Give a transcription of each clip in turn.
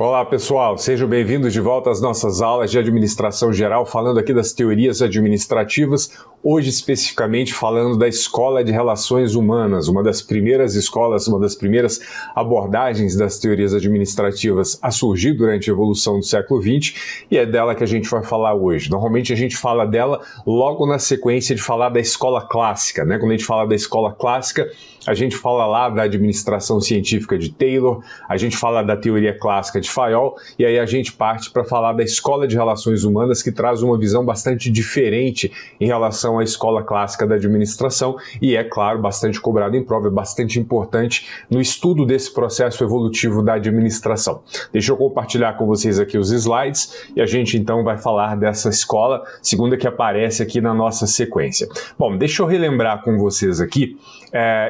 Olá pessoal, sejam bem-vindos de volta às nossas aulas de administração geral, falando aqui das teorias administrativas, hoje especificamente falando da Escola de Relações Humanas, uma das primeiras escolas, uma das primeiras abordagens das teorias administrativas a surgir durante a evolução do século XX, e é dela que a gente vai falar hoje. Normalmente a gente fala dela logo na sequência de falar da escola clássica, né? Quando a gente fala da escola clássica, a gente fala lá da administração científica de Taylor, a gente fala da teoria clássica de Fayol, e aí a gente parte para falar da Escola de Relações Humanas, que traz uma visão bastante diferente em relação à escola clássica da administração, e é claro, bastante cobrado em prova, é bastante importante no estudo desse processo evolutivo da administração. Deixa eu compartilhar com vocês aqui os slides, e a gente então vai falar dessa escola, segunda que aparece aqui na nossa sequência. Bom, deixa eu relembrar com vocês aqui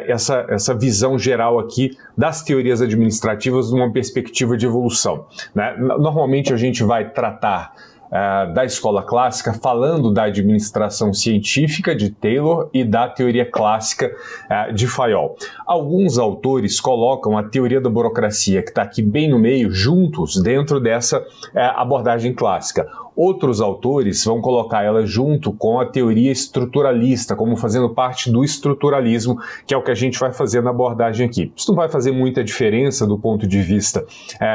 essa visão geral aqui das teorias administrativas numa perspectiva de evolução, né? Normalmente a gente vai tratar da escola clássica falando da administração científica de Taylor e da teoria clássica de Fayol. Alguns autores colocam a teoria da burocracia, que está aqui bem no meio, juntos dentro dessa abordagem clássica. Outros autores vão colocar ela junto com a teoria estruturalista, como fazendo parte do estruturalismo, que é o que a gente vai fazer na abordagem aqui. Isso não vai fazer muita diferença do ponto de vista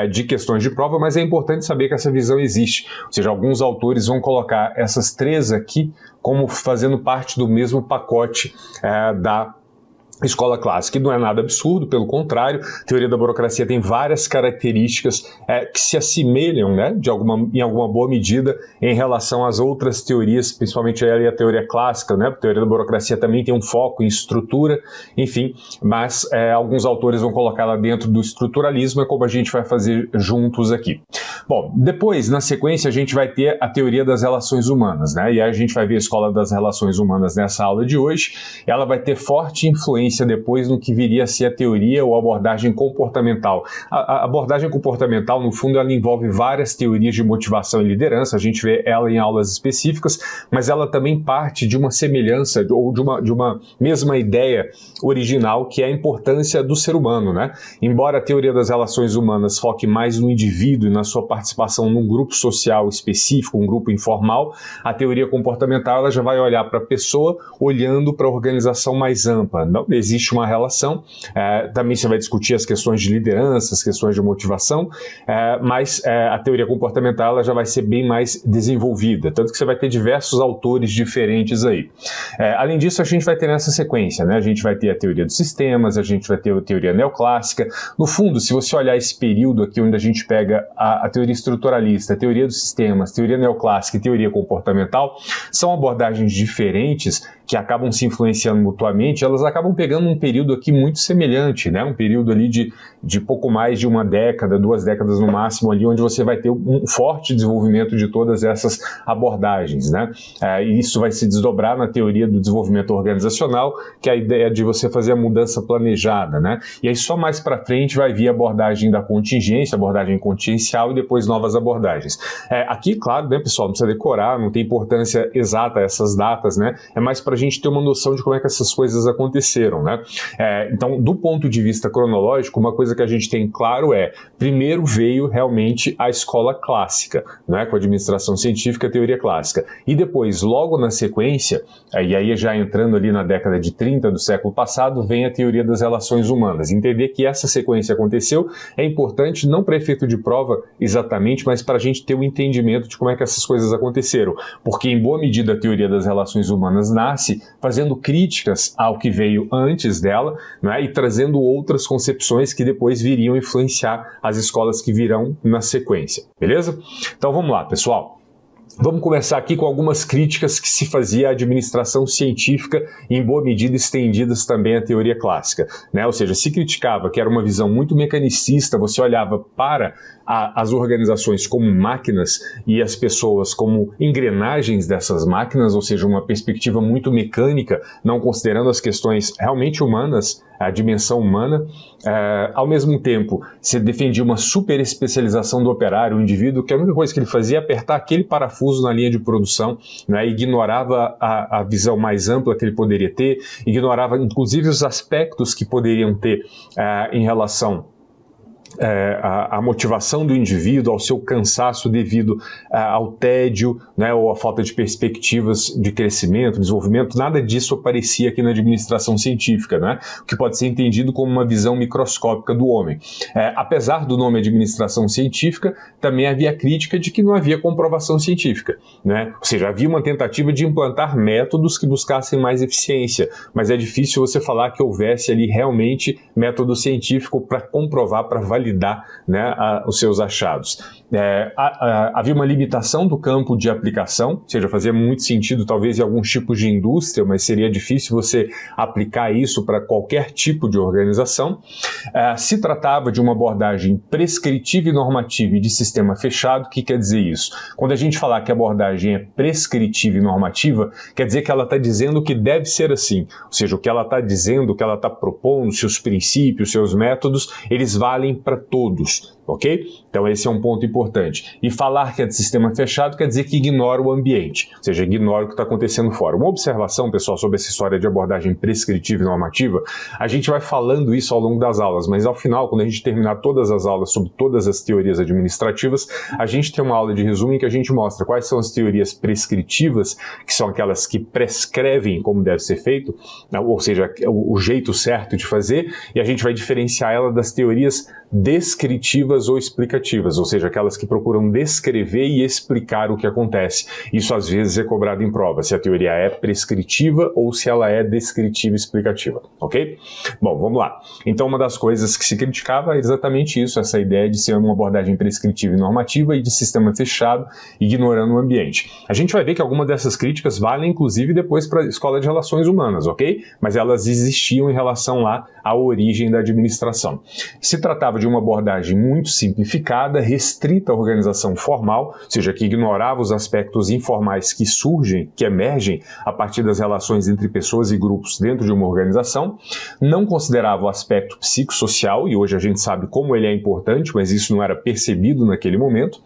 de questões de prova, mas é importante saber que essa visão existe. Ou seja, alguns autores vão colocar essas três aqui como fazendo parte do mesmo pacote da escola clássica, e não é nada absurdo, pelo contrário, a teoria da burocracia tem várias características que se assemelham, né, em alguma boa medida em relação às outras teorias, principalmente a teoria clássica, né, a teoria da burocracia também tem um foco em estrutura, enfim, mas alguns autores vão colocá-la dentro do estruturalismo, é como a gente vai fazer juntos aqui. Bom, depois, na sequência, a gente vai ter a teoria das relações humanas, né, e aí a gente vai ver a escola das relações humanas nessa aula de hoje, ela vai ter forte influência depois no que viria a ser a teoria ou abordagem comportamental. A abordagem comportamental, no fundo, ela envolve várias teorias de motivação e liderança, a gente vê ela em aulas específicas, mas ela também parte de uma semelhança ou de uma mesma ideia original, que é a importância do ser humano, né? Embora a teoria das relações humanas foque mais no indivíduo e na sua participação num grupo social específico, um grupo informal, a teoria comportamental ela já vai olhar para a pessoa olhando para a organização mais ampla. Não existe uma relação, também você vai discutir as questões de liderança, as questões de motivação, mas a teoria comportamental ela já vai ser bem mais desenvolvida, tanto que você vai ter diversos autores diferentes aí. Além disso, a gente vai ter nessa sequência, né? A gente vai ter a teoria dos sistemas, a gente vai ter a teoria neoclássica. No fundo, se você olhar esse período aqui onde a gente pega a teoria estruturalista, a teoria dos sistemas, a teoria neoclássica e a teoria comportamental, são abordagens diferentes que acabam se influenciando mutuamente, elas acabam pegando um período aqui muito semelhante, né? Um período ali de pouco mais de uma década, 2 décadas no máximo ali, onde você vai ter um forte desenvolvimento de todas essas abordagens, né? E isso vai se desdobrar na teoria do desenvolvimento organizacional, que é a ideia de você fazer a mudança planejada, né? E aí só mais para frente vai vir a abordagem da contingência, abordagem contingencial e depois novas abordagens. Aqui, claro, né, pessoal, não precisa decorar, não tem importância exata essas datas, né? É mais para a gente ter uma noção de como é que essas coisas aconteceram, né? Então, do ponto de vista cronológico, uma coisa que a gente tem claro primeiro veio realmente a escola clássica, né, com a administração científica, a teoria clássica, e depois, logo na sequência, e aí já entrando ali na década de 30 do século passado, vem a teoria das relações humanas. Entender que essa sequência aconteceu é importante, não para efeito de prova exatamente, mas para a gente ter um entendimento de como é que essas coisas aconteceram, porque em boa medida a teoria das relações humanas nasce fazendo críticas ao que veio antes dela, né, e trazendo outras concepções que depois viriam influenciar as escolas que virão na sequência, beleza? Então vamos lá, pessoal. Vamos começar aqui com algumas críticas que se fazia à administração científica e, em boa medida, estendidas também à teoria clássica, né? Ou seja, se criticava que era uma visão muito mecanicista, você olhava para as organizações como máquinas e as pessoas como engrenagens dessas máquinas, ou seja, uma perspectiva muito mecânica, não considerando as questões realmente humanas, a dimensão humana. Ao mesmo tempo, se defendia uma super especialização do operário, o indivíduo, que a única coisa que ele fazia é apertar aquele parafuso na linha de produção, né, ignorava a visão mais ampla que ele poderia ter, ignorava inclusive os aspectos que poderiam ter em relação a motivação do indivíduo, ao seu cansaço devido ao tédio, né, ou à falta de perspectivas de crescimento, desenvolvimento, nada disso aparecia aqui na administração científica, né, o que pode ser entendido como uma visão microscópica do homem. Apesar do nome administração científica, também havia crítica de que não havia comprovação científica, né, ou seja, havia uma tentativa de implantar métodos que buscassem mais eficiência, mas é difícil você falar que houvesse ali realmente método científico para comprovar, para validar, né, os seus achados. Havia uma limitação do campo de aplicação, ou seja, fazia muito sentido talvez em alguns tipos de indústria, mas seria difícil você aplicar isso para qualquer tipo de organização. Se tratava de uma abordagem prescritiva e normativa e de sistema fechado. O que quer dizer isso? Quando a gente falar que a abordagem é prescritiva e normativa, quer dizer que ela está dizendo que deve ser assim, ou seja, o que ela está dizendo, o que ela está propondo, seus princípios, seus métodos, eles valem para todos, ok? Então esse é um ponto importante. E falar que é de sistema fechado quer dizer que ignora o ambiente, ou seja, ignora o que está acontecendo fora. Uma observação, pessoal, sobre essa história de abordagem prescritiva e normativa, a gente vai falando isso ao longo das aulas, mas ao final, quando a gente terminar todas as aulas sobre todas as teorias administrativas, a gente tem uma aula de resumo em que a gente mostra quais são as teorias prescritivas, que são aquelas que prescrevem como deve ser feito, ou seja, o jeito certo de fazer, e a gente vai diferenciar ela das teorias descritivas ou explicativas, ou seja, aquelas que procuram descrever e explicar o que acontece. Isso às vezes é cobrado em prova, se a teoria é prescritiva ou se ela é descritiva e explicativa, ok? Bom, vamos lá. Então uma das coisas que se criticava é exatamente isso, essa ideia de ser uma abordagem prescritiva e normativa e de sistema fechado, ignorando o ambiente. A gente vai ver que algumas dessas críticas valem inclusive depois para a Escola de Relações Humanas, ok? Mas elas existiam em relação lá à origem da administração. Se tratava de uma abordagem muito simplificada, restrita à organização formal, ou seja, que ignorava os aspectos informais que surgem, que emergem a partir das relações entre pessoas e grupos dentro de uma organização, não considerava o aspecto psicossocial, e hoje a gente sabe como ele é importante, mas isso não era percebido naquele momento.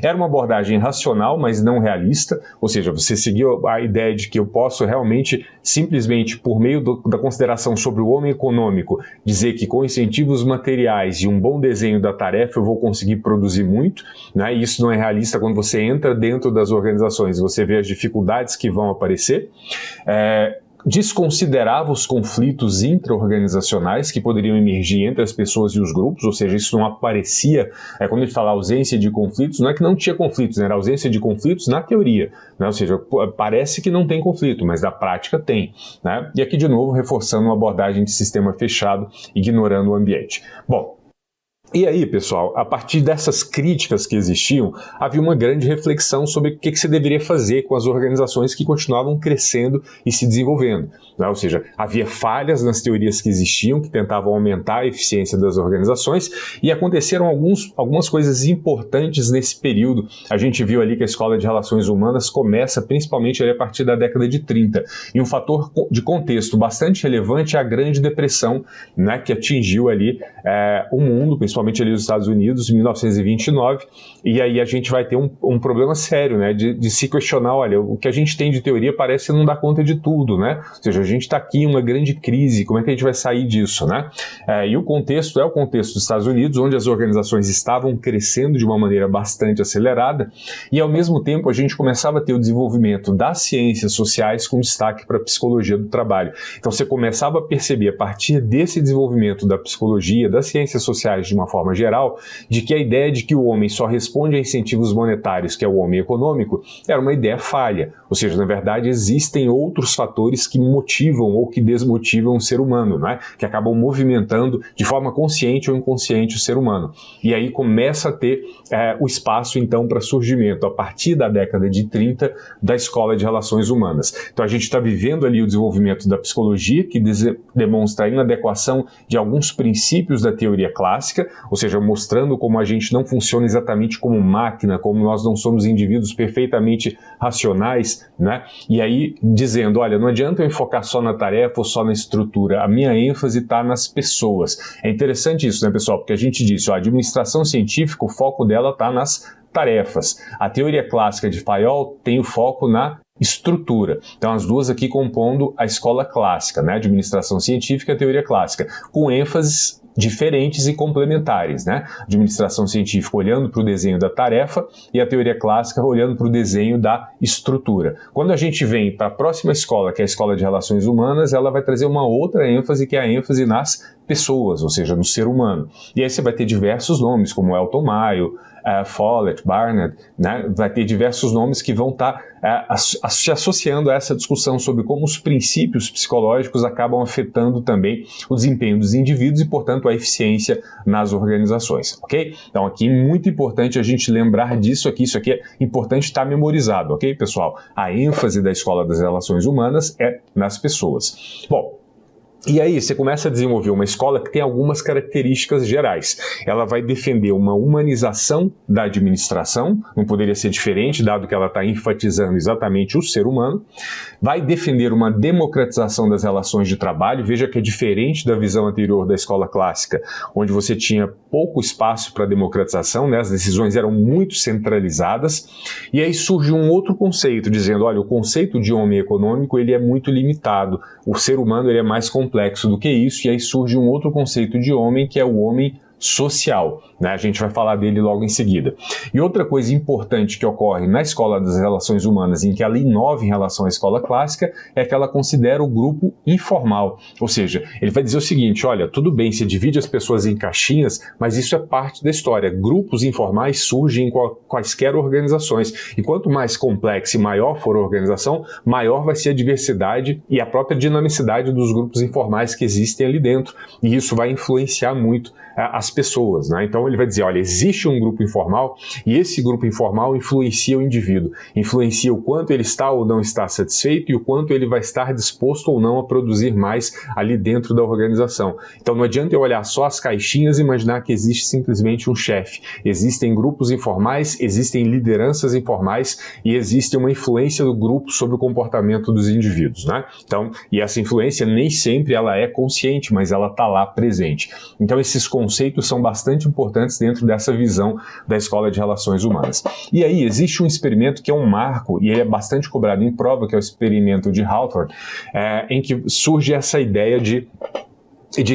Era uma abordagem racional, mas não realista, ou seja, você seguiu a ideia de que eu posso realmente, simplesmente por meio da consideração sobre o homem econômico, dizer que com incentivos materiais e um bom desenho da tarefa eu vou conseguir produzir muito, né? E isso não é realista quando você entra dentro das organizações, você vê as dificuldades que vão aparecer. Desconsiderava os conflitos intra-organizacionais que poderiam emergir entre as pessoas e os grupos, ou seja, isso não aparecia, quando a gente fala ausência de conflitos, não é que não tinha conflitos, né? Era ausência de conflitos na teoria, né? Ou seja, parece que não tem conflito, mas na prática tem, né? E aqui de novo reforçando uma abordagem de sistema fechado, ignorando o ambiente. Bom, e aí, pessoal, a partir dessas críticas que existiam, havia uma grande reflexão sobre o que se deveria fazer com as organizações que continuavam crescendo e se desenvolvendo, né? Ou seja, havia falhas nas teorias que existiam, que tentavam aumentar a eficiência das organizações, e aconteceram algumas coisas importantes nesse período. A gente viu ali que a Escola de Relações Humanas começa principalmente ali a partir da década de 30, e um fator de contexto bastante relevante é a Grande Depressão, né, que atingiu ali o mundo, principalmente ali os Estados Unidos, em 1929, e aí a gente vai ter um problema sério, né, de se questionar, olha, o que a gente tem de teoria parece não dar conta de tudo, né, ou seja, a gente está aqui em uma grande crise, como é que a gente vai sair disso, né, e o contexto é o contexto dos Estados Unidos, onde as organizações estavam crescendo de uma maneira bastante acelerada, e ao mesmo tempo a gente começava a ter o desenvolvimento das ciências sociais com destaque para a psicologia do trabalho. Então você começava a perceber, a partir desse desenvolvimento da psicologia, das ciências sociais de uma forma geral, de que a ideia de que o homem só responde a incentivos monetários, que é o homem econômico, era uma ideia falha. Ou seja, na verdade, existem outros fatores que motivam ou que desmotivam o ser humano, né? Que acabam movimentando de forma consciente ou inconsciente o ser humano. E aí começa a ter o espaço, então, para surgimento, a partir da década de 30, da Escola de Relações Humanas. Então, a gente está vivendo ali o desenvolvimento da psicologia, que demonstra a inadequação de alguns princípios da teoria clássica, ou seja, mostrando como a gente não funciona exatamente como máquina, como nós não somos indivíduos perfeitamente racionais, né? E aí dizendo, olha, não adianta eu enfocar só na tarefa ou só na estrutura, a minha ênfase está nas pessoas. É interessante isso, né, pessoal? Porque a gente disse, ó, a administração científica, o foco dela está nas tarefas. A teoria clássica de Fayol tem o foco na estrutura. Então as duas aqui compondo a escola clássica, né? Administração científica e teoria clássica, com ênfases diferentes e complementares, né? Administração científica olhando para o desenho da tarefa e a teoria clássica olhando para o desenho da estrutura. Quando a gente vem para a próxima escola, que é a Escola de Relações Humanas, ela vai trazer uma outra ênfase, que é a ênfase nas pessoas, ou seja, no ser humano. E aí você vai ter diversos nomes, como Elton Mayo, Follett, Barnett, né? Vai ter diversos nomes que vão estar se associando a essa discussão sobre como os princípios psicológicos acabam afetando também o desempenho dos indivíduos e, portanto, a eficiência nas organizações, ok? Então aqui muito importante a gente lembrar disso aqui, isso aqui é importante estar memorizado, ok, pessoal? A ênfase da Escola das Relações Humanas é nas pessoas. Bom, e aí você começa a desenvolver uma escola que tem algumas características gerais. Ela vai defender uma humanização da administração, não poderia ser diferente, dado que ela está enfatizando exatamente o ser humano. Vai defender uma democratização das relações de trabalho. Veja que é diferente da visão anterior da escola clássica, onde você tinha pouco espaço para democratização, né? As decisões eram muito centralizadas. E aí surge um outro conceito, dizendo, olha, o conceito de homem econômico ele é muito limitado. O ser humano ele é mais complexo do que isso, e aí surge um outro conceito de homem, que é o homem social, né? A gente vai falar dele logo em seguida. E outra coisa importante que ocorre na Escola das Relações Humanas, em que ela inova em relação à escola clássica, é que ela considera o grupo informal. Ou seja, ele vai dizer o seguinte, olha, tudo bem, você divide as pessoas em caixinhas, mas isso é parte da história. Grupos informais surgem em quaisquer organizações. E quanto mais complexa e maior for a organização, maior vai ser a diversidade e a própria dinamicidade dos grupos informais que existem ali dentro. E isso vai influenciar muito as pessoas, né? Então ele vai dizer, olha, existe um grupo informal e esse grupo informal influencia o indivíduo, influencia o quanto ele está ou não está satisfeito e o quanto ele vai estar disposto ou não a produzir mais ali dentro da organização. Então não adianta eu olhar só as caixinhas e imaginar que existe simplesmente um chefe. Existem grupos informais, existem lideranças informais e existe uma influência do grupo sobre o comportamento dos indivíduos, né? Então, e essa influência nem sempre ela é consciente, mas ela está lá presente. Então esses conceitos são bastante importantes dentro dessa visão da Escola de Relações Humanas. E aí existe um experimento que é um marco, e ele é bastante cobrado em prova, que é o experimento de Hawthorne, em que surge essa ideia de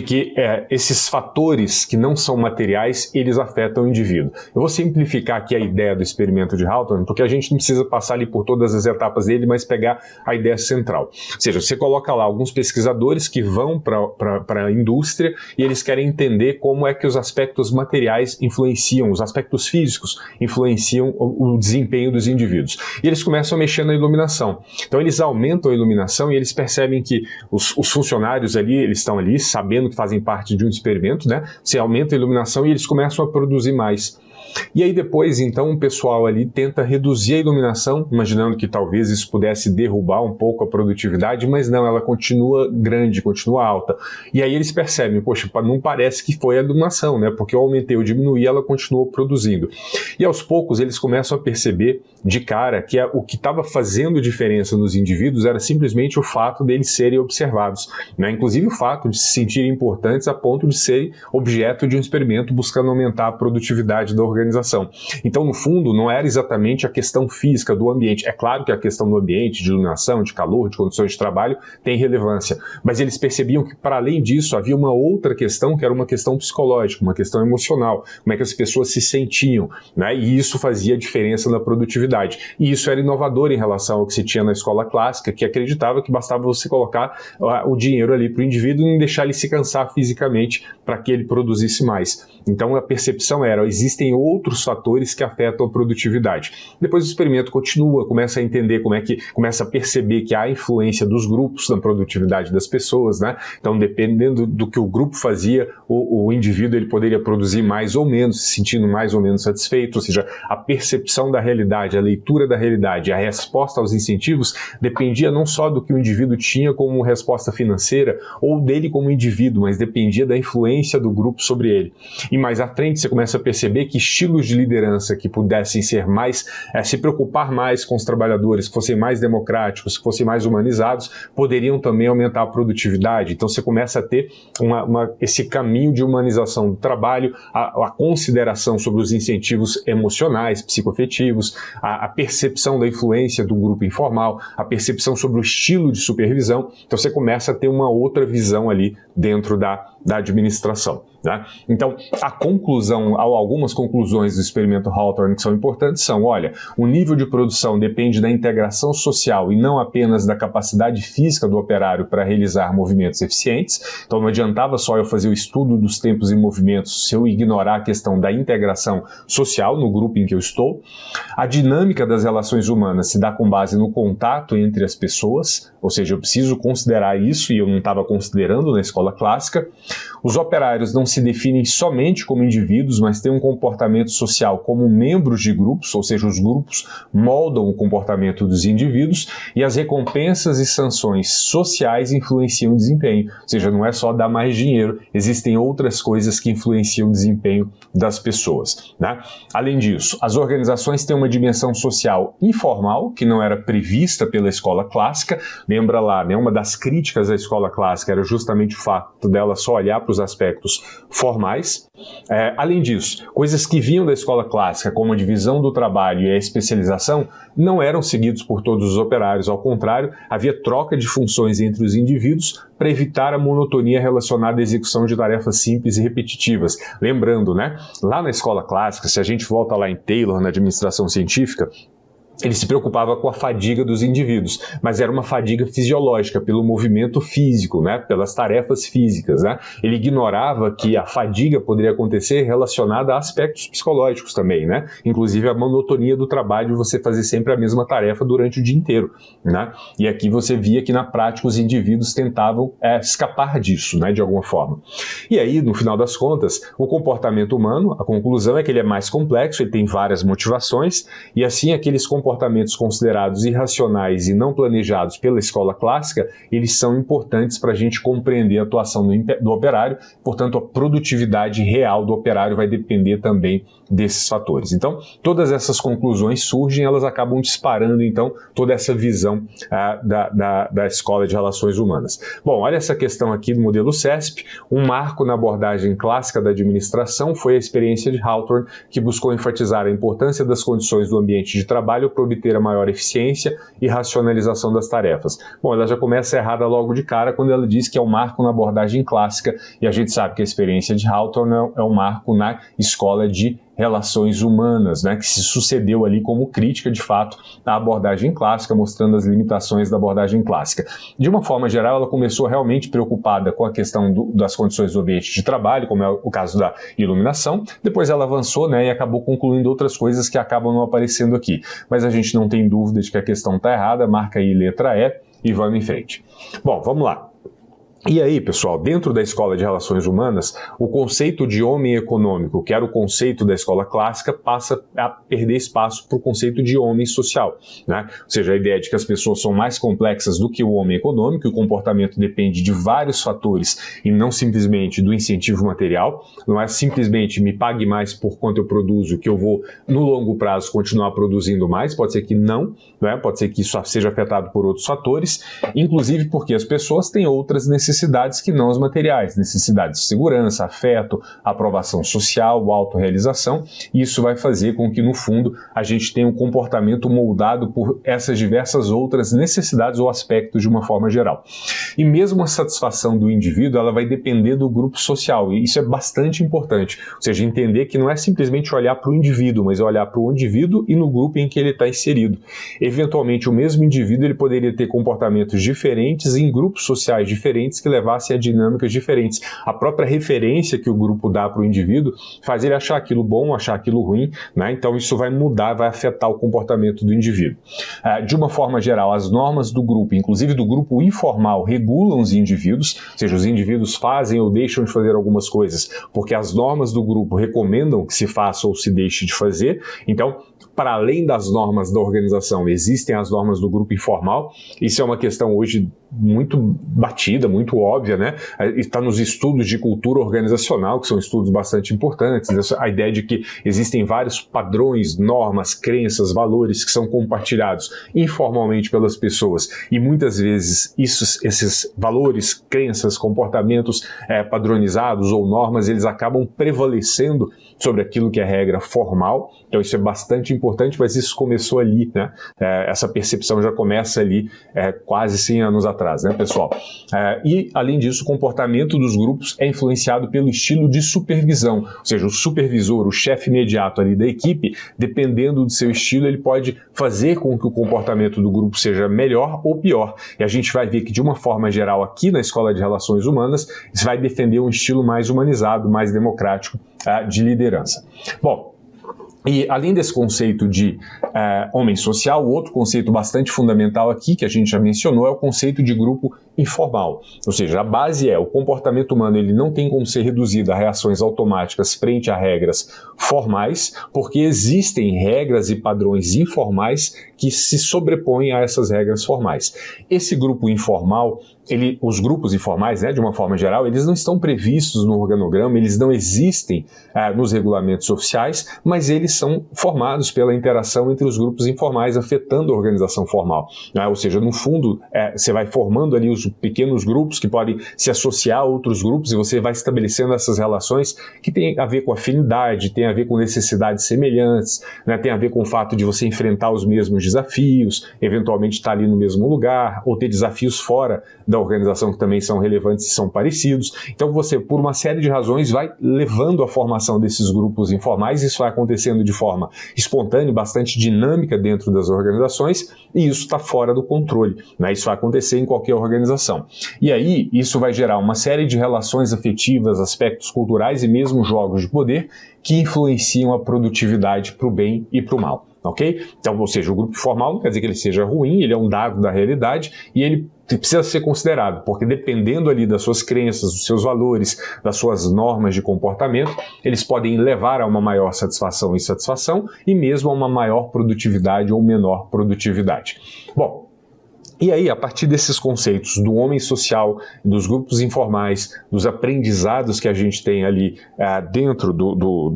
que esses fatores que não são materiais, eles afetam o indivíduo. Eu vou simplificar aqui a ideia do experimento de Hawthorne, porque a gente não precisa passar ali por todas as etapas dele, mas pegar a ideia central. Ou seja, você coloca lá alguns pesquisadores que vão para a indústria e eles querem entender como é que os aspectos materiais influenciam, os aspectos físicos influenciam o desempenho dos indivíduos. E eles começam a mexer na iluminação. Então eles aumentam a iluminação e eles percebem que os funcionários ali, eles estão ali, sabendo que fazem parte de um experimento, né? Você aumenta a iluminação e eles começam a produzir mais. E aí depois, então, o pessoal ali tenta reduzir a iluminação, imaginando que talvez isso pudesse derrubar um pouco a produtividade, mas não, ela continua grande, continua alta. E aí eles percebem, poxa, não parece que foi a iluminação, né? Porque eu aumentei ou diminuí, ela continuou produzindo. E aos poucos eles começam a perceber de cara que o que estava fazendo diferença nos indivíduos era simplesmente o fato deles serem observados, né? Inclusive o fato de se sentirem importantes a ponto de serem objeto de um experimento buscando aumentar a produtividade da organização. Então, no fundo, não era exatamente a questão física do ambiente. É claro que a questão do ambiente, de iluminação, de calor, de condições de trabalho, tem relevância. Mas eles percebiam que, para além disso, havia uma outra questão, que era uma questão psicológica, uma questão emocional. Como é que as pessoas se sentiam, né? E isso fazia diferença na produtividade. E isso era inovador em relação ao que se tinha na escola clássica, que acreditava que bastava você colocar o dinheiro ali para o indivíduo e não deixar ele se cansar fisicamente para que ele produzisse mais. Então, a percepção era, existem outros fatores que afetam a produtividade. Depois o experimento continua, começa a entender começa a perceber que há influência dos grupos na produtividade das pessoas, né? Então, dependendo do que o grupo fazia, o indivíduo ele poderia produzir mais ou menos, se sentindo mais ou menos satisfeito, ou seja, a percepção da realidade, a leitura da realidade, a resposta aos incentivos dependia não só do que o indivíduo tinha como resposta financeira ou dele como indivíduo, mas dependia da influência do grupo sobre ele. E mais à frente você começa a perceber que estilos de liderança que pudessem ser mais, se preocupar mais com os trabalhadores, que fossem mais democráticos, que fossem mais humanizados, poderiam também aumentar a produtividade. Então você começa a ter esse caminho de humanização do trabalho, a consideração sobre os incentivos emocionais, psicoafetivos, a percepção da influência do grupo informal, a percepção sobre o estilo de supervisão. Então você começa a ter uma outra visão ali dentro da administração. Né? Então, algumas conclusões do experimento Hawthorne que são importantes são, olha, o nível de produção depende da integração social e não apenas da capacidade física do operário para realizar movimentos eficientes. Então, não adiantava só eu fazer o estudo dos tempos e movimentos se eu ignorar a questão da integração social no grupo em que eu estou. A dinâmica das relações humanas se dá com base no contato entre as pessoas, ou seja, eu preciso considerar isso e eu não estava considerando na escola clássica. Os operários não se definem somente como indivíduos, mas têm um comportamento social como membros de grupos, ou seja, os grupos moldam o comportamento dos indivíduos e as recompensas e sanções sociais influenciam o desempenho, ou seja, não é só dar mais dinheiro, existem outras coisas que influenciam o desempenho das pessoas. Né? Além disso, as organizações têm uma dimensão social informal, que não era prevista pela escola clássica. Lembra lá, né, uma das críticas à escola clássica era justamente o fato dela só olhar para os aspectos formais. Além disso, coisas que vinham da escola clássica, como a divisão do trabalho e a especialização, não eram seguidos por todos os operários. Ao contrário, havia troca de funções entre os indivíduos para evitar a monotonia relacionada à execução de tarefas simples e repetitivas. Lembrando, né, lá na escola clássica, se a gente volta lá em Taylor, na administração científica, ele se preocupava com a fadiga dos indivíduos, mas era uma fadiga fisiológica, pelo movimento físico, né, pelas tarefas físicas. Né? Ele ignorava que a fadiga poderia acontecer relacionada a aspectos psicológicos também, né? Inclusive a monotonia do trabalho, você fazer sempre a mesma tarefa durante o dia inteiro. Né? E aqui você via que na prática os indivíduos tentavam escapar disso, né, de alguma forma. E aí, no final das contas, o comportamento humano, a conclusão é que ele é mais complexo, ele tem várias motivações, e assim aqueles comportamentos considerados irracionais e não planejados pela escola clássica, eles são importantes para a gente compreender a atuação do operário, portanto a produtividade real do operário vai depender também desses fatores. Então, todas essas conclusões surgem, elas acabam disparando então toda essa visão da escola de relações humanas. Bom, olha essa questão aqui do modelo CESP, um marco na abordagem clássica da administração foi a experiência de Hawthorne, que buscou enfatizar a importância das condições do ambiente de trabalho para obter a maior eficiência e racionalização das tarefas. Bom, ela já começa errada logo de cara quando ela diz que é um marco na abordagem clássica, e a gente sabe que a experiência de Hawthorne é um marco na escola de relações humanas, né, que se sucedeu ali como crítica, de fato, à abordagem clássica, mostrando as limitações da abordagem clássica. De uma forma geral, ela começou realmente preocupada com a questão das condições do ambiente de trabalho, como é o caso da iluminação, depois ela avançou, né, e acabou concluindo outras coisas que acabam não aparecendo aqui. Mas a gente não tem dúvida de que a questão está errada, marca aí letra E e vamos em frente. Bom, vamos lá. E aí, pessoal, dentro da escola de relações humanas, o conceito de homem econômico, que era o conceito da escola clássica, passa a perder espaço para o conceito de homem social, né? Ou seja, a ideia de que as pessoas são mais complexas do que o homem econômico, e o comportamento depende de vários fatores e não simplesmente do incentivo material. Não é simplesmente me pague mais por quanto eu produzo que eu vou, no longo prazo, continuar produzindo mais. Pode ser que não, né? Pode ser que isso seja afetado por outros fatores, inclusive porque as pessoas têm outras necessidades que não os materiais, necessidades de segurança, afeto, aprovação social, autorrealização, e isso vai fazer com que, no fundo, a gente tenha um comportamento moldado por essas diversas outras necessidades ou aspectos de uma forma geral. E mesmo a satisfação do indivíduo, ela vai depender do grupo social, e isso é bastante importante, ou seja, entender que não é simplesmente olhar para o indivíduo, mas olhar para o indivíduo e no grupo em que ele está inserido. Eventualmente, o mesmo indivíduo ele poderia ter comportamentos diferentes em grupos sociais diferentes que levassem a dinâmicas diferentes. A própria referência que o grupo dá para o indivíduo faz ele achar aquilo bom, achar aquilo ruim, né? Então isso vai mudar, vai afetar o comportamento do indivíduo. De uma forma geral, as normas do grupo, inclusive do grupo informal, regulam os indivíduos, ou seja, os indivíduos fazem ou deixam de fazer algumas coisas porque as normas do grupo recomendam que se faça ou se deixe de fazer. Então, para além das normas da organização, existem as normas do grupo informal. Isso é uma questão hoje muito batida, muito muito óbvia, né? Está nos estudos de cultura organizacional, que são estudos bastante importantes, a ideia de que existem vários padrões, normas, crenças, valores que são compartilhados informalmente pelas pessoas, e muitas vezes esses valores, crenças, comportamentos padronizados ou normas, eles acabam prevalecendo sobre aquilo que é regra formal. Então isso é bastante importante, mas isso começou ali, né? Essa percepção já começa ali quase 100 anos atrás, né, pessoal? E, além disso, o comportamento dos grupos é influenciado pelo estilo de supervisão, ou seja, o supervisor, o chefe imediato ali da equipe, dependendo do seu estilo, ele pode fazer com que o comportamento do grupo seja melhor ou pior. E a gente vai ver que, de uma forma geral, aqui na Escola de Relações Humanas, isso vai defender um estilo mais humanizado, mais democrático de liderança. Bom, e além desse conceito de homem social, o outro conceito bastante fundamental aqui, que a gente já mencionou, é o conceito de grupo informal. Ou seja, a base é o comportamento humano, ele não tem como ser reduzido a reações automáticas frente a regras formais, porque existem regras e padrões informais que se sobrepõem a essas regras formais. Esse grupo informal, os grupos informais, né, de uma forma geral, eles não estão previstos no organograma, eles não existem nos regulamentos oficiais, mas eles são formados pela interação entre os grupos informais, afetando a organização formal. Né? Ou seja, no fundo, você vai formando ali os pequenos grupos que podem se associar a outros grupos, e você vai estabelecendo essas relações que têm a ver com afinidade, tem a ver com necessidades semelhantes, né? Tem a ver com o fato de você enfrentar os mesmos desafios, eventualmente estar ali no mesmo lugar, ou ter desafios fora da organização que também são relevantes e são parecidos. Então você, por uma série de razões, vai levando a formação desses grupos informais. Isso vai acontecendo de forma espontânea, bastante dinâmica dentro das organizações, e isso está fora do controle, né? Isso vai acontecer em qualquer organização. E aí, isso vai gerar uma série de relações afetivas, aspectos culturais e mesmo jogos de poder que influenciam a produtividade para o bem e para o mal. Ok? Então, ou seja, o grupo formal não quer dizer que ele seja ruim, ele é um dado da realidade e ele precisa ser considerado, porque dependendo ali das suas crenças, dos seus valores, das suas normas de comportamento, eles podem levar a uma maior satisfação e insatisfação e mesmo a uma maior produtividade ou menor produtividade. Bom, e aí, a partir desses conceitos do homem social, dos grupos informais, dos aprendizados que a gente tem ali dentro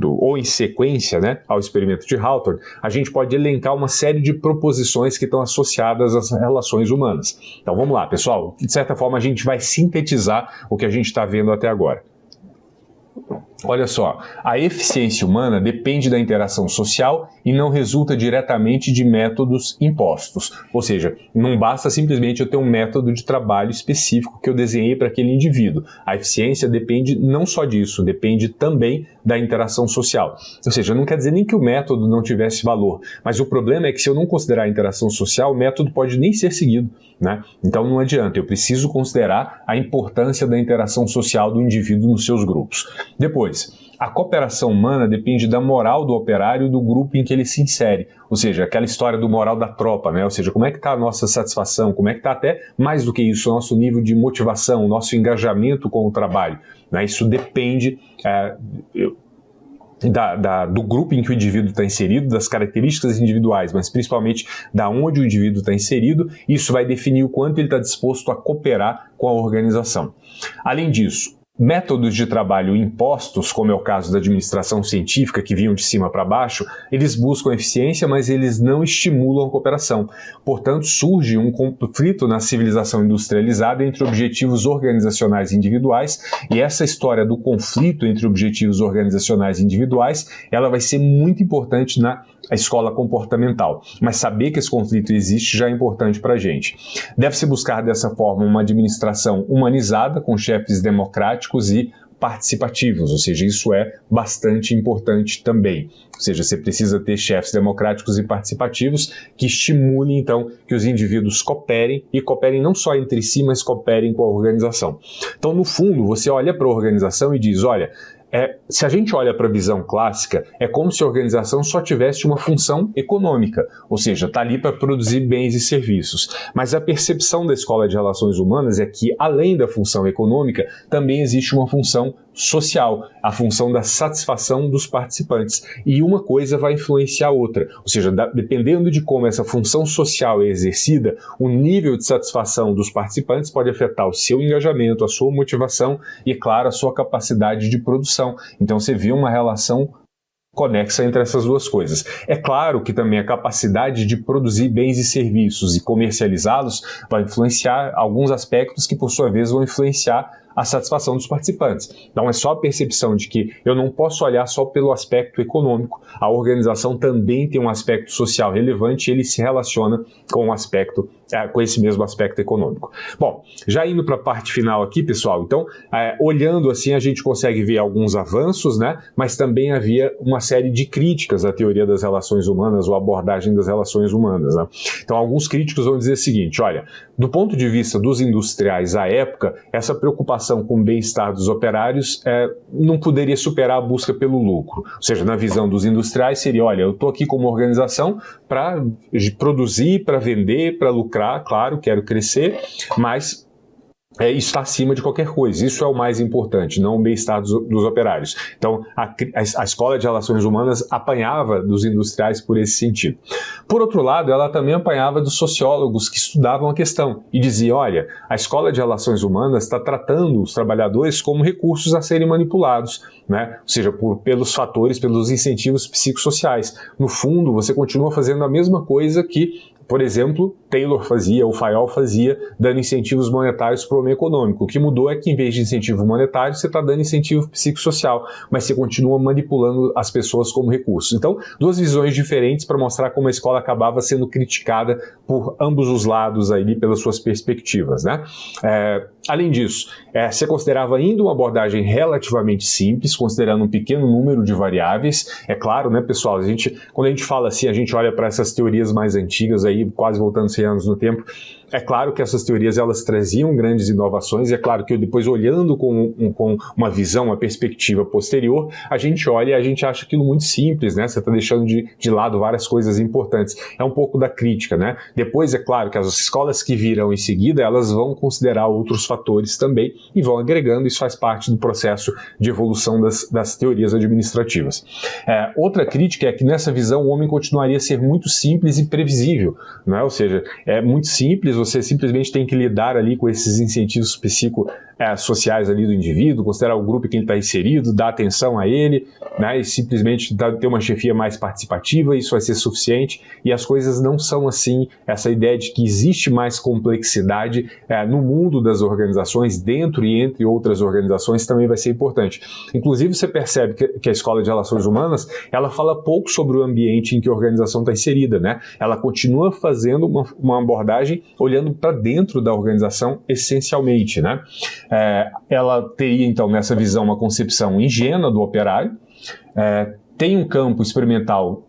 ou em sequência, né, ao experimento de Hawthorne, a gente pode elencar uma série de proposições que estão associadas às relações humanas. Então vamos lá, pessoal. De certa forma, a gente vai sintetizar o que a gente está vendo até agora. Olha só, a eficiência humana depende da interação social e não resulta diretamente de métodos impostos. Ou seja, não basta simplesmente eu ter um método de trabalho específico que eu desenhei para aquele indivíduo. A eficiência depende não só disso, depende também da interação social. Ou seja, não quer dizer nem que o método não tivesse valor, mas o problema é que se eu não considerar a interação social, o método pode nem ser seguido, né? Então não adianta, eu preciso considerar a importância da interação social do indivíduo nos seus grupos. Depois, a cooperação humana depende da moral do operário e do grupo em que ele se insere. Ou seja, aquela história do moral da tropa, né? Ou seja, como é que está a nossa satisfação, como é que está até mais do que isso, o nosso nível de motivação, o nosso engajamento com o trabalho, né? Isso depende do grupo em que o indivíduo está inserido, das características individuais, mas principalmente da onde o indivíduo está inserido. Isso vai definir o quanto ele está disposto a cooperar com a organização. Além disso, métodos de trabalho impostos, como é o caso da administração científica, que vinham de cima para baixo, eles buscam eficiência, mas eles não estimulam a cooperação. Portanto, surge um conflito na civilização industrializada entre objetivos organizacionais individuais, e essa história do conflito entre objetivos organizacionais individuais, ela vai ser muito importante na escola comportamental. Mas saber que esse conflito existe já é importante para a gente. Deve-se buscar dessa forma uma administração humanizada, com chefes democráticos e participativos, ou seja, isso é bastante importante também. Ou seja, você precisa ter chefes democráticos e participativos que estimulem, então, que os indivíduos cooperem, e cooperem não só entre si, mas cooperem com a organização. Então, no fundo, você olha para a organização e diz, olha, se a gente olha para a visão clássica, é como se a organização só tivesse uma função econômica, ou seja, está ali para produzir bens e serviços. Mas a percepção da Escola de Relações Humanas é que, além da função econômica, também existe uma função social, a função da satisfação dos participantes. E uma coisa vai influenciar a outra. Ou seja, dependendo de como essa função social é exercida, o nível de satisfação dos participantes pode afetar o seu engajamento, a sua motivação e, claro, a sua capacidade de produção. Então você vê uma relação conexa entre essas duas coisas. É claro que também a capacidade de produzir bens e serviços e comercializá-los vai influenciar alguns aspectos que, por sua vez, vão influenciar a satisfação dos participantes. Então é só a percepção de que eu não posso olhar só pelo aspecto econômico, a organização também tem um aspecto social relevante e ele se relaciona com o aspecto, com esse mesmo aspecto econômico. Bom, já indo para a parte final aqui, pessoal, então, olhando assim a gente consegue ver alguns avanços, né? Mas também havia uma série de críticas à teoria das relações humanas ou abordagem das relações humanas, né? Então alguns críticos vão dizer o seguinte, olha, do ponto de vista dos industriais à época, essa preocupação com o bem-estar dos operários não poderia superar a busca pelo lucro. Ou seja, na visão dos industriais seria, olha, eu estou aqui como organização para produzir, para vender, para lucrar, claro, quero crescer, mas isso está acima de qualquer coisa. Isso é o mais importante, não o bem-estar dos operários. Então, a Escola de Relações Humanas apanhava dos industriais por esse sentido. Por outro lado, ela também apanhava dos sociólogos que estudavam a questão e dizia, olha, a Escola de Relações Humanas está tratando os trabalhadores como recursos a serem manipulados, né? Ou seja, pelos fatores, pelos incentivos psicossociais. No fundo, você continua fazendo a mesma coisa que, por exemplo, Taylor fazia, ou Fayol fazia, dando incentivos monetários para o homem econômico. O que mudou é que, em vez de incentivo monetário, você está dando incentivo psicossocial, mas você continua manipulando as pessoas como recursos. Então, duas visões diferentes para mostrar como a escola acabava sendo criticada por ambos os lados aí, pelas suas perspectivas, né? Além disso, você considerava ainda uma abordagem relativamente simples, considerando um pequeno número de variáveis. É claro, né, pessoal, quando a gente fala assim, a gente olha para essas teorias mais antigas aí, quase voltando 100 anos no tempo, é claro que essas teorias elas traziam grandes inovações, e é claro que depois, olhando com uma visão, uma perspectiva posterior, a gente olha e a gente acha aquilo muito simples, né? Você está deixando de lado várias coisas importantes. É um pouco da crítica, né? Depois, é claro que as escolas que virão em seguida, elas vão considerar outros fatores também e vão agregando, isso faz parte do processo de evolução das teorias administrativas. Outra crítica é que nessa visão o homem continuaria a ser muito simples e previsível, né? Ou seja, é muito simples, você simplesmente tem que lidar ali com esses incentivos psicossociais ali do indivíduo, considerar o grupo em que ele está inserido, dar atenção a ele, né, e simplesmente ter uma chefia mais participativa, isso vai ser suficiente, e as coisas não são assim. Essa ideia de que existe mais complexidade no mundo das organizações, dentro e entre outras organizações, também vai ser importante. Inclusive, você percebe que a Escola de Relações Humanas, ela fala pouco sobre o ambiente em que a organização está inserida, né? Ela continua fazendo uma abordagem olhando para dentro da organização essencialmente, né? Ela teria, então, nessa visão, uma concepção ingênua do operário, tem um campo experimental,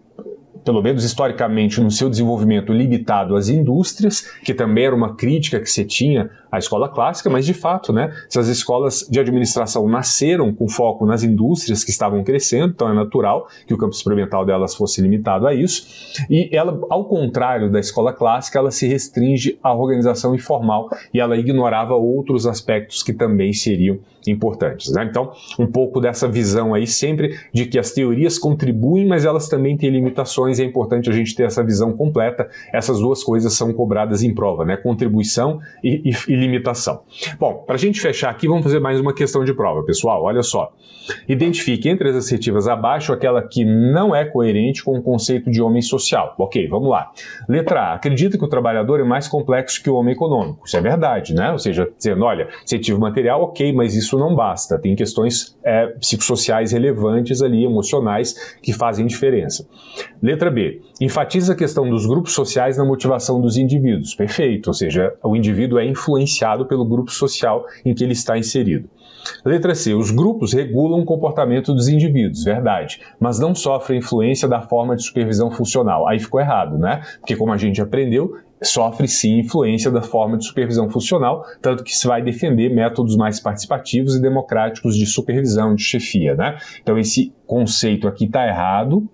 pelo menos historicamente, no seu desenvolvimento limitado às indústrias, que também era uma crítica que se tinha à escola clássica, mas de fato, né, essas escolas de administração nasceram com foco nas indústrias que estavam crescendo, então é natural que o campo experimental delas fosse limitado a isso, e ela, ao contrário da escola clássica, ela se restringe à organização informal e ela ignorava outros aspectos que também seriam importantes, né? Então, um pouco dessa visão aí sempre de que as teorias contribuem, mas elas também têm limitações, e é importante a gente ter essa visão completa. Essas duas coisas são cobradas em prova, né? Contribuição e limitação. Bom, para a gente fechar aqui, vamos fazer mais uma questão de prova, pessoal. Olha só. Identifique entre as assertivas abaixo aquela que não é coerente com o conceito de homem social. Ok, vamos lá. Letra A. Acredita que o trabalhador é mais complexo que o homem econômico. Isso é verdade, né? Ou seja, dizendo, olha, incentivo material, ok, mas isso não basta. Tem questões psicossociais relevantes ali, emocionais, que fazem diferença. Letra B. Enfatiza a questão dos grupos sociais na motivação dos indivíduos. Perfeito, ou seja, o indivíduo é influenciado pelo grupo social em que ele está inserido. Letra C. Os grupos regulam o comportamento dos indivíduos. Verdade, mas não sofrem influência da forma de supervisão funcional. Aí ficou errado, né? Porque, como a gente aprendeu, sofre sim influência da forma de supervisão funcional, tanto que se vai defender métodos mais participativos e democráticos de supervisão, de chefia, né? Então esse conceito aqui está errado,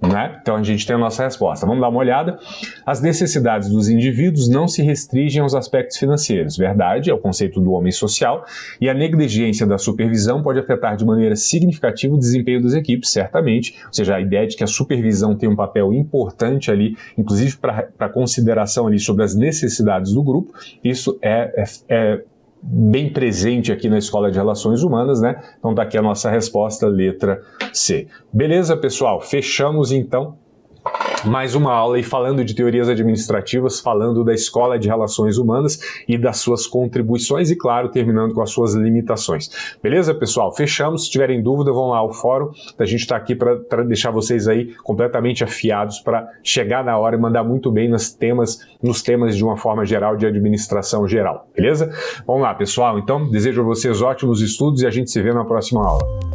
né? Então a gente tem a nossa resposta. Vamos dar uma olhada. As necessidades dos indivíduos não se restringem aos aspectos financeiros. Verdade, é o conceito do homem social, e a negligência da supervisão pode afetar de maneira significativa o desempenho das equipes, certamente. Ou seja, a ideia de que a supervisão tem um papel importante ali, inclusive para consideração ali sobre as necessidades do grupo, isso é bem presente aqui na Escola de Relações Humanas, né? Então tá aqui a nossa resposta, letra C. Beleza, pessoal? Fechamos então mais uma aula e falando de teorias administrativas, falando da Escola de Relações Humanas e das suas contribuições e, claro, terminando com as suas limitações. Beleza, pessoal? Fechamos. Se tiverem dúvida, vão lá ao fórum. A gente está aqui para deixar vocês aí completamente afiados para chegar na hora e mandar muito bem nos temas de uma forma geral de administração geral. Beleza? Vamos lá, pessoal. Então, desejo a vocês ótimos estudos e a gente se vê na próxima aula.